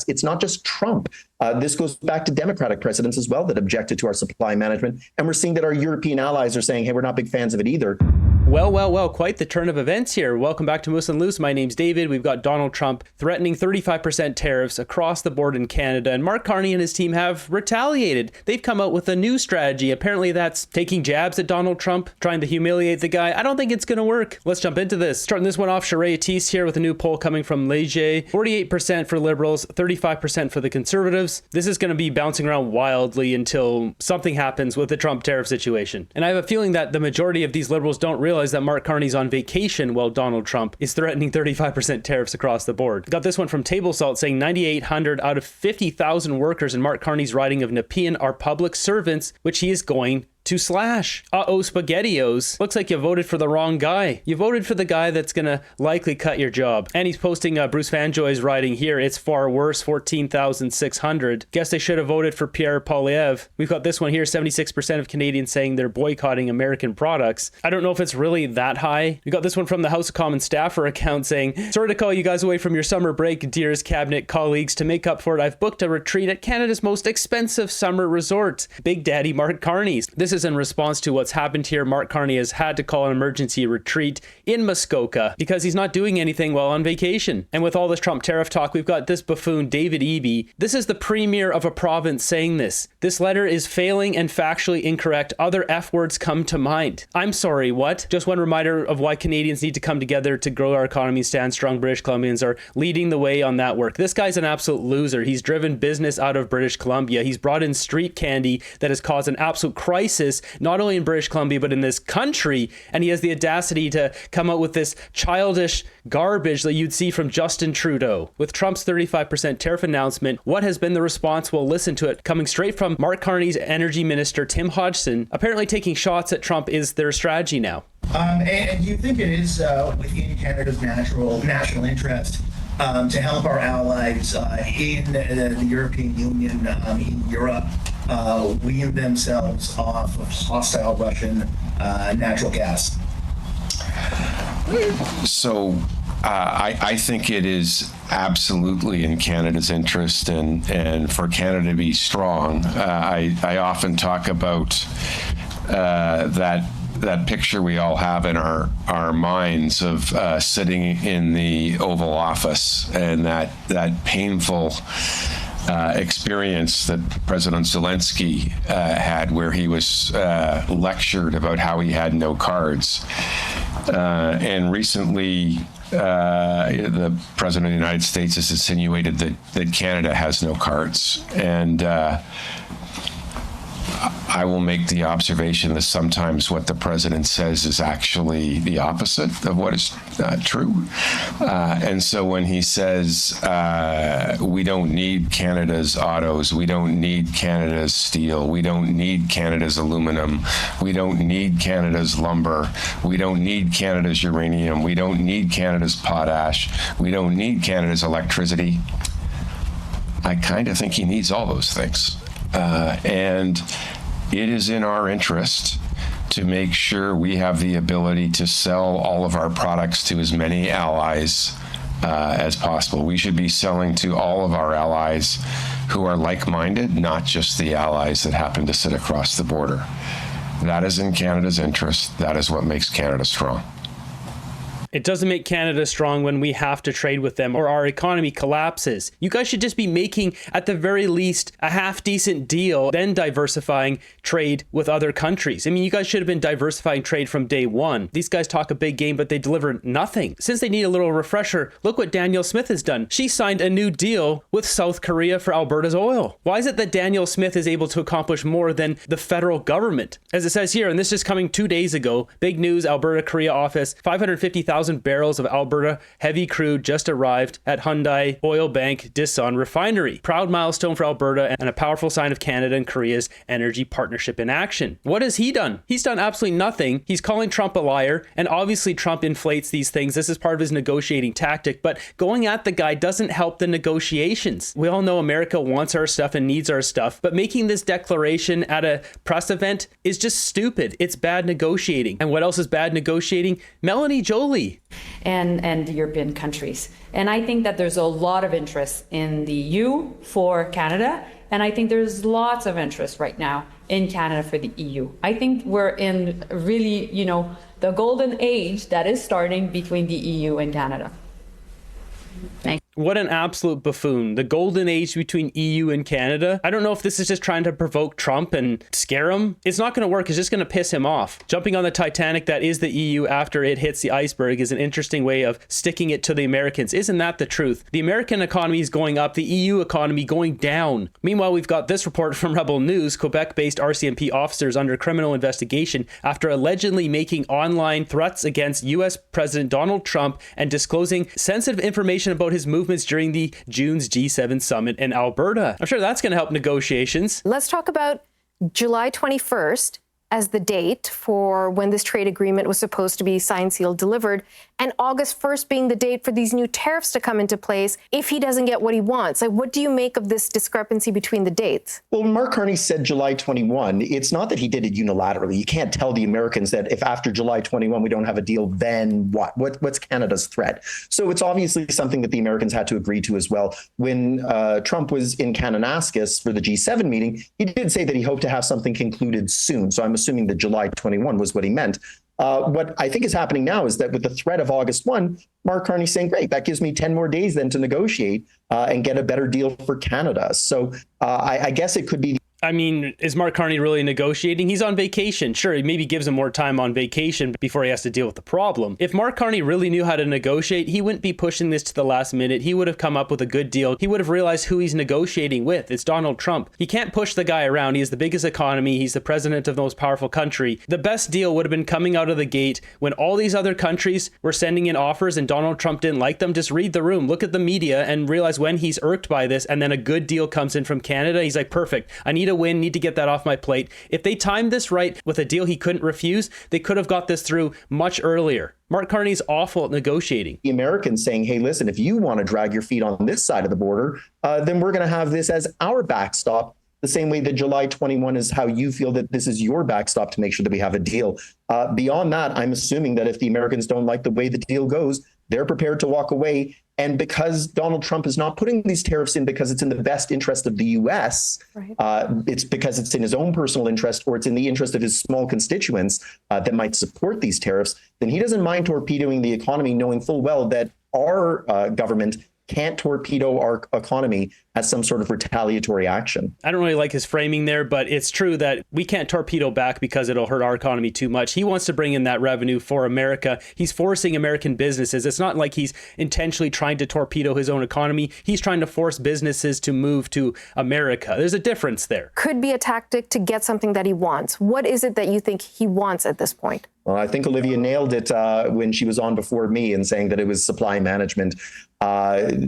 It's not just Trump. This goes back to Democratic presidents as well that objected to our supply management. And we're seeing that our European allies are saying, hey, we're not big fans of it either. Well, quite the turn of events here. Welcome back to Moose and Loose. My name's David. We've got Donald Trump threatening 35% tariffs across the board in Canada, and Mark Carney and his team have retaliated. They've come out with a new strategy. Apparently that's taking jabs at Donald Trump, trying to humiliate the guy. I don't think it's going to work. Let's jump into this. Starting this one off, Sharia Teese here with a new poll coming from Leger. 48% for Liberals, 35% for the Conservatives. This is going to be bouncing around wildly until something happens with the Trump tariff situation. And I have a feeling that the majority of these Liberals don't realize that Mark Carney's on vacation while Donald Trump is threatening 35% tariffs across the board. Got this one from Table Salt saying 9,800 out of 50,000 workers in Mark Carney's riding of Nepean are public servants, which he is going to slash. Uh-oh, SpaghettiOs. Looks like you voted for the wrong guy. You voted for the guy that's gonna likely cut your job. And he's posting Bruce Vanjoy's writing here. It's far worse, 14,600. Guess they should have voted for Pierre Poilievre. We've got this one here, 76% of Canadians saying they're boycotting American products. I don't know if it's really that high. We got this one from the House of Commons staffer account saying, sorry to call you guys away from your summer break, dearest cabinet colleagues. To make up for it, I've booked a retreat at Canada's most expensive summer resort, Big Daddy Mark Carney's. This is in response to what's happened here. Mark Carney has had to call an emergency retreat in Muskoka because he's not doing anything while on vacation. And with all this Trump tariff talk, we've got this buffoon, David Eby. This is the premier of a province saying this. This letter is failing and factually incorrect. Other F words come to mind. I'm sorry, what? Just one reminder of why Canadians need to come together to grow our economy, stand strong. British Columbians are leading the way on that work. This guy's an absolute loser. He's driven business out of British Columbia. He's brought in street candy that has caused an absolute crisis not only in British Columbia, but in this country. And he has the audacity to come out with this childish garbage that you'd see from Justin Trudeau. With Trump's 35% tariff announcement, what has been the response? We'll listen to it. Coming straight from Mark Carney's energy minister, Tim Hodgson, apparently taking shots at Trump is their strategy now. And do you think it is within Canada's national interest to help our allies in the European Union, in Europe, wean themselves off of hostile Russian natural gas? So I think it is absolutely in Canada's interest and for Canada to be strong. I often talk about that picture we all have in our minds of sitting in the Oval Office and that painful experience that President Zelensky had, where he was lectured about how he had no cards. And recently, the President of the United States has insinuated that Canada has no cards. And I will make the observation that sometimes what the president says is actually the opposite of what is true. And so when he says we don't need Canada's autos, we don't need Canada's steel, we don't need Canada's aluminum, we don't need Canada's lumber, we don't need Canada's uranium, we don't need Canada's potash, we don't need Canada's electricity, I kind of think he needs all those things. And it is in our interest to make sure we have the ability to sell all of our products to as many allies as possible. We should be selling to all of our allies who are like-minded, not just the allies that happen to sit across the border. That is in Canada's interest. That is what makes Canada strong. It doesn't make Canada strong when we have to trade with them or our economy collapses. You guys should just be making, at the very least, a half-decent deal, then diversifying trade with other countries. I mean, you guys should have been diversifying trade from day one. These guys talk a big game, but they deliver nothing. Since they need a little refresher, look what Danielle Smith has done. She signed a new deal with South Korea for Alberta's oil. Why is it that Danielle Smith is able to accomplish more than the federal government? As it says here, and this is coming 2 days ago, big news, Alberta Korea office, 550,000 barrels of Alberta heavy crude just arrived at Hyundai Oil Bank Dison refinery. Proud milestone for Alberta and a powerful sign of Canada and Korea's energy partnership in action. What has he done? He's done absolutely nothing. He's calling Trump a liar, and obviously Trump inflates these things. This is part of his negotiating tactic, but going at the guy doesn't help the negotiations. We all know America wants our stuff and needs our stuff, but making this declaration at a press event is just stupid. It's bad negotiating. And what else is bad negotiating? Melanie Joly. be? And the European countries. And I think that there's a lot of interest in the EU for Canada. And I think there's lots of interest right now in Canada for the EU. I think we're in really, the golden age that is starting between the EU and Canada. Thank you. What an absolute buffoon. The golden age between EU and Canada. I don't know if this is just trying to provoke Trump and scare him. It's not going to work. It's just going to piss him off. Jumping on the Titanic that is the EU after it hits the iceberg is an interesting way of sticking it to the Americans. Isn't that the truth? The American economy is going up, the EU economy going down. Meanwhile, we've got this report from Rebel News. Quebec-based RCMP officers under criminal investigation after allegedly making online threats against US President Donald Trump and disclosing sensitive information about his movements during the June's G7 summit in Alberta. I'm sure that's going to help negotiations. Let's talk about July 21st as the date for when this trade agreement was supposed to be signed, sealed, delivered, and August 1st being the date for these new tariffs to come into place if he doesn't get what he wants. Like, what do you make of this discrepancy between the dates? Well, Mark Carney said July 21. It's not that he did it unilaterally. You can't tell the Americans that if after July 21 we don't have a deal, then what? What's Canada's threat? So it's obviously something that the Americans had to agree to as well. When Trump was in Kananaskis for the G7 meeting, he did say that he hoped to have something concluded soon. So I'm assuming that July 21 was what he meant. What I think is happening now is that with the threat of August 1, Mark Carney's saying, great, that gives me 10 more days then to negotiate and get a better deal for Canada. So I guess it could be. I mean, is Mark Carney really negotiating? He's on vacation. Sure, he maybe gives him more time on vacation before he has to deal with the problem. If Mark Carney really knew how to negotiate, he wouldn't be pushing this to the last minute. He would have come up with a good deal. He would have realized who he's negotiating with. It's Donald Trump. He can't push the guy around. He has the biggest economy. He's the president of the most powerful country. The best deal would have been coming out of the gate when all these other countries were sending in offers and Donald Trump didn't like them. Just read the room, look at the media, and realize when he's irked by this, and then a good deal comes in from Canada, he's like, perfect. I need a win, need to get that off my plate. If they timed this right with a deal he couldn't refuse, they could have got this through much earlier. Mark Carney's awful at negotiating. The Americans saying, hey, listen, if you want to drag your feet on this side of the border, then we're going to have this as our backstop, the same way that July 21 is how you feel that this is your backstop to make sure that we have a deal. Beyond that, I'm assuming that if the Americans don't like the way the deal goes, they're prepared to walk away. And because Donald Trump is not putting these tariffs in because it's in the best interest of the U.S., right. It's because it's in his own personal interest or it's in the interest of his small constituents that might support these tariffs, then he doesn't mind torpedoing the economy, knowing full well that our government can't torpedo our economy as some sort of retaliatory action. I don't really like his framing there, but it's true that we can't torpedo back because it'll hurt our economy too much. He wants to bring in that revenue for America. He's forcing American businesses. It's not like he's intentionally trying to torpedo his own economy. He's trying to force businesses to move to America. There's a difference there. Could be a tactic to get something that he wants. What is it that you think he wants at this point? Well, I think Olivia nailed it when she was on before me and saying that it was supply management.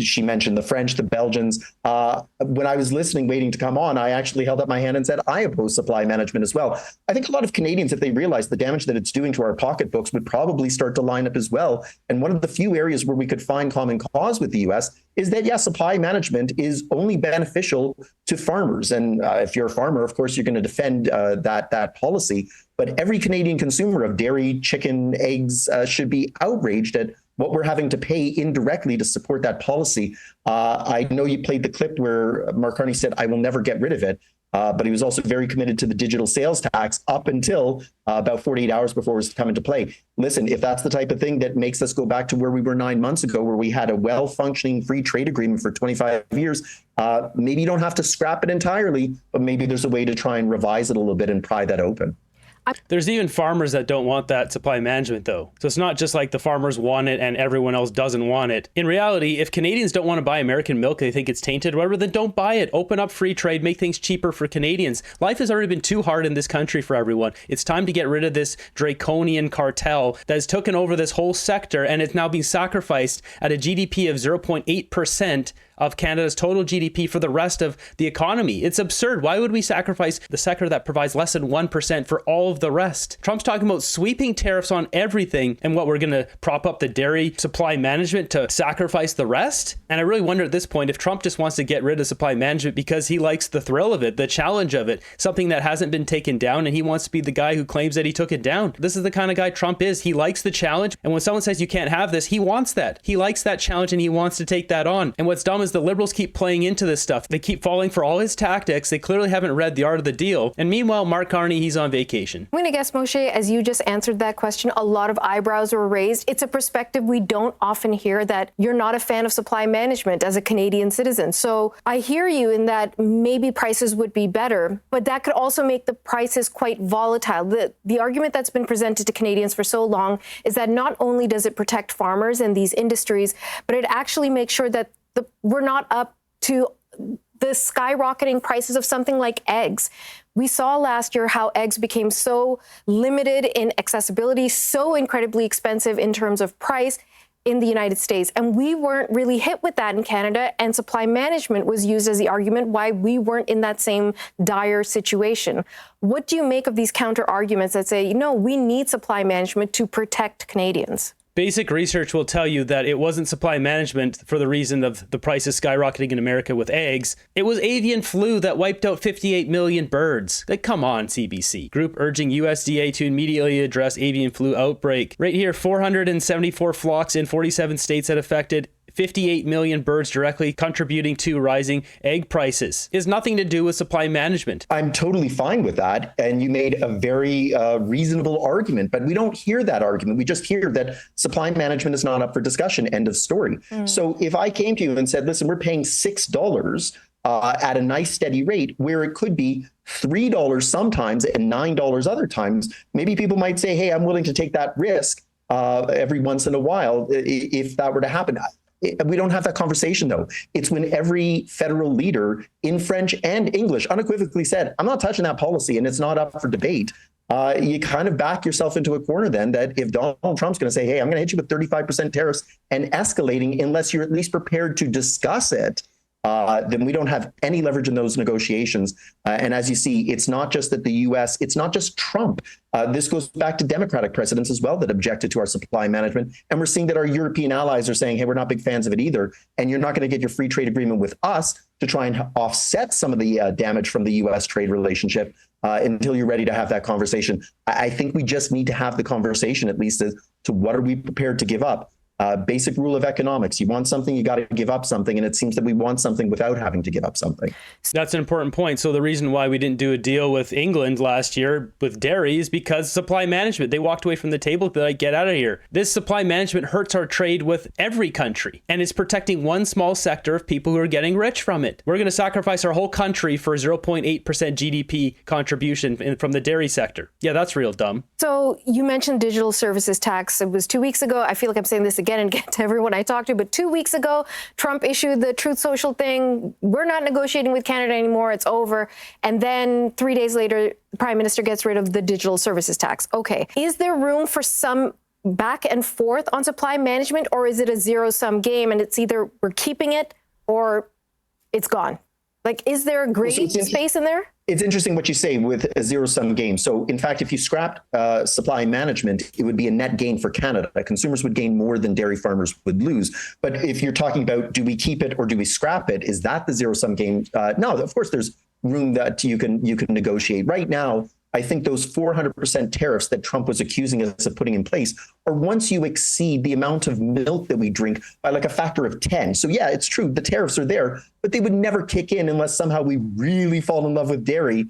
She mentioned the French, the Belgians. When I was listening, waiting to come on, I actually held up my hand and said, I oppose supply management as well. I think a lot of Canadians, if they realize the damage that it's doing to our pocketbooks, would probably start to line up as well. And one of the few areas where we could find common cause with the U.S. is that, yes, supply management is only beneficial to farmers. And if you're a farmer, of course, you're going to defend that policy. But every Canadian consumer of dairy, chicken, eggs should be outraged at what we're having to pay indirectly to support that policy. I know you played the clip where Mark Carney said, I will never get rid of it. But he was also very committed to the digital sales tax up until about 48 hours before it was to come into play. Listen, if that's the type of thing that makes us go back to where we were 9 months ago, where we had a well-functioning free trade agreement for 25 years, maybe you don't have to scrap it entirely, but maybe there's a way to try and revise it a little bit and pry that open. There's even farmers that don't want that supply management, though. So it's not just like the farmers want it and everyone else doesn't want it. In reality, if Canadians don't want to buy American milk, they think it's tainted, whatever, then don't buy it. Open up free trade, make things cheaper for Canadians. Life has already been too hard in this country for everyone. It's time to get rid of this draconian cartel that has taken over this whole sector, and it's now being sacrificed at a GDP of 0.8% of Canada's total GDP for the rest of the economy. It's absurd. Why would we sacrifice the sector that provides less than 1% for all of the rest? Trump's talking about sweeping tariffs on everything, and what, we're going to prop up the dairy supply management to sacrifice the rest? And I really wonder at this point if Trump just wants to get rid of supply management because he likes the thrill of it, the challenge of it, something that hasn't been taken down, and he wants to be the guy who claims that he took it down. This is the kind of guy Trump is. He likes the challenge, and when someone says you can't have this, he wants that. He likes that challenge and he wants to take that on. And what's dumb is the Liberals keep playing into this stuff. They keep falling for all his tactics. They clearly haven't read the art of the deal. And meanwhile, Mark Carney, he's on vacation. I'm going to guess, Moshe, as you just answered that question, a lot of eyebrows were raised. It's a perspective we don't often hear, that you're not a fan of supply management as a Canadian citizen. So I hear you in that maybe prices would be better, but that could also make the prices quite volatile. The argument that's been presented to Canadians for so long is that not only does it protect farmers and these industries, but it actually makes sure that we're not up to the skyrocketing prices of something like eggs. We saw last year how eggs became so limited in accessibility, so incredibly expensive in terms of price in the United States. And we weren't really hit with that in Canada, and supply management was used as the argument why we weren't in that same dire situation. What do you make of these counter arguments that say, we need supply management to protect Canadians? Basic research will tell you that it wasn't supply management for the reason of the prices skyrocketing in America with eggs. It was avian flu that wiped out 58 million birds. Like, come on, CBC. Group urging USDA to immediately address avian flu outbreak. Right here, 474 flocks in 47 states that affected 58 million birds, directly contributing to rising egg prices. It has nothing to do with supply management. I'm totally fine with that. And you made a very reasonable argument, but we don't hear that argument. We just hear that supply management is not up for discussion. End of story. So if I came to you and said, listen, we're paying $6 at a nice steady rate, where it could be $3 sometimes and $9 other times, maybe people might say, hey, I'm willing to take that risk every once in a while if that were to happen. We don't have that conversation, though. It's when every federal leader in French and English unequivocally said, I'm not touching that policy and it's not up for debate. You kind of back yourself into a corner then, that if Donald Trump's going to say, hey, I'm going to hit you with 35% tariffs and escalating unless you're at least prepared to discuss it, then we don't have any leverage in those negotiations. And as you see, it's not just that the U.S., it's not just Trump. This goes back to Democratic presidents as well that objected to our supply management. And we're seeing that our European allies are saying, hey, we're not big fans of it either. And you're not going to get your free trade agreement with us to try and offset some of the damage from the U.S. trade relationship until you're ready to have that conversation. I think we just need to have the conversation, at least as to what are we prepared to give up. Basic rule of economics. You want something, you got to give up something. And it seems that we want something without having to give up something. That's an important point. So the reason why we didn't do a deal with England last year with dairy is because supply management. They walked away from the table. They're like, get out of here. This supply management hurts our trade with every country. And it's protecting one small sector of people who are getting rich from it. We're going to sacrifice our whole country for 0.8% GDP contribution from the dairy sector. Yeah, that's real dumb. So you mentioned digital services tax. It was 2 weeks ago. I feel like I'm saying this again and get to everyone I talk to, but 2 weeks ago, Trump issued the Truth Social thing. We're not negotiating with Canada anymore. It's over. And then 3 days later, the Prime Minister gets rid of the digital services tax. Okay. Is there room for some back and forth on supply management, or is it a zero-sum game and it's either we're keeping it or it's gone? Like, is there a gray space in there? It's interesting what you say with a zero-sum game. So, in fact, if you scrapped supply management, it would be a net gain for Canada. Consumers would gain more than dairy farmers would lose. But if you're talking about, do we keep it or do we scrap it? Is that the zero-sum game? No, of course, there's room that you can negotiate. Right now, I think those 400% tariffs that Trump was accusing us of putting in place are once you exceed the amount of milk that we drink by like a factor of 10. So yeah, it's true. The tariffs are there, but they would never kick in unless somehow we really fall in love with dairy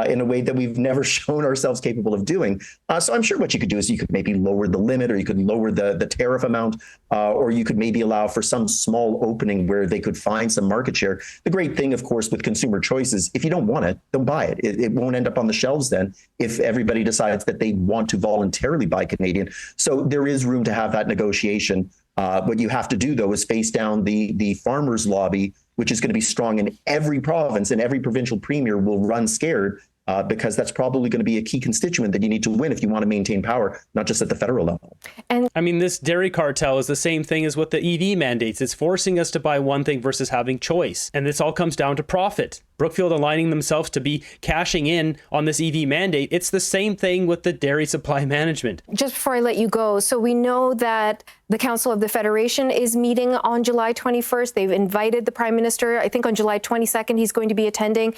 in a way that we've never shown ourselves capable of doing. So I'm sure what you could do is you could maybe lower the limit, or you could lower the tariff amount, or you could maybe allow for some small opening where they could find some market share. The great thing, of course, with consumer choices, if you don't want it, don't buy it. It won't end up on the shelves then if everybody decides that they want to voluntarily buy Canadian. So there is room to have that negotiation. What you have to do, though, is face down the farmers' lobby, which is going to be strong in every province, and every provincial premier will run scared because that's probably going to be a key constituent that you need to win if you want to maintain power, not just at the federal level. And I mean, this dairy cartel is the same thing as with the EV mandates. It's forcing us to buy one thing versus having choice. And this all comes down to profit. Brookfield aligning themselves to be cashing in on this EV mandate. It's the same thing with the dairy supply management. just before I let you go, so we know that the Council of the Federation is meeting on July 21st. They've invited the Prime Minister. I think on July 22nd, he's going to be attending.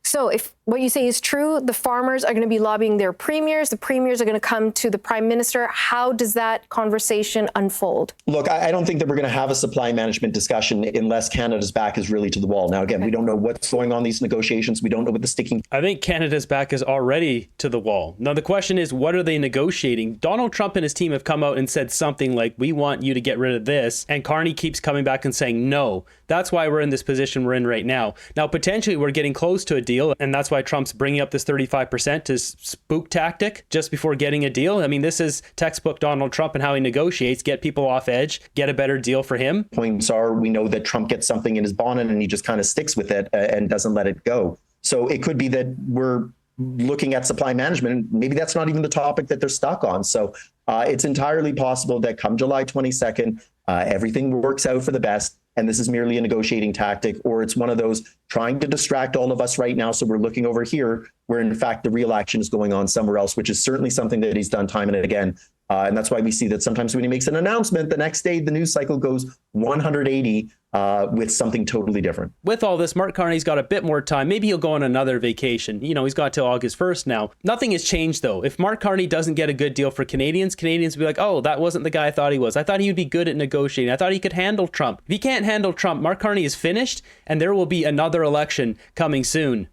So if what you say is true, the farmers are going to be lobbying their premiers. The premiers are going to come to the Prime Minister. How does that conversation unfold? Look, I don't think that we're going to have a supply management discussion unless Canada's back is really to the wall. Now, again, we don't know what's going on in these negotiations. We don't know what the sticking. I think Canada's back is already to the wall. Now, the question is, what are they negotiating? Donald Trump and his team have come out and said something like, we want you to get rid of this. And Carney keeps coming back and saying, no. That's why we're in this position we're in right now. Now, potentially, we're getting close to a deal. And that's why Trump's bringing up this 35% to spook tactic just before getting a deal. I mean, this is textbook Donald Trump and how he negotiates, get people off edge, get a better deal for him. Points are, we know that Trump gets something in his bonnet and he just kind of sticks with it and doesn't let it go. So it could be that we're looking at supply management. Maybe that's not even the topic that they're stuck on. So it's entirely possible that come July 22nd, everything works out for the best. And this is merely a negotiating tactic, or it's one of those trying to distract all of us right now. So we're looking over here where, in fact, the real action is going on somewhere else, which is certainly something that he's done time and again. And that's why we see that sometimes when he makes an announcement, the next day the news cycle goes 180 with something totally different. With all this, Mark Carney's got a bit more time. Maybe he'll go on another vacation. You know, he's got till August 1st now. Nothing has changed, though. If Mark Carney doesn't get a good deal for Canadians will be like, oh, that wasn't the guy I thought he was. I thought he would be good at negotiating. I thought he could handle Trump. If he can't handle Trump, Mark Carney is finished, and there will be another election coming soon.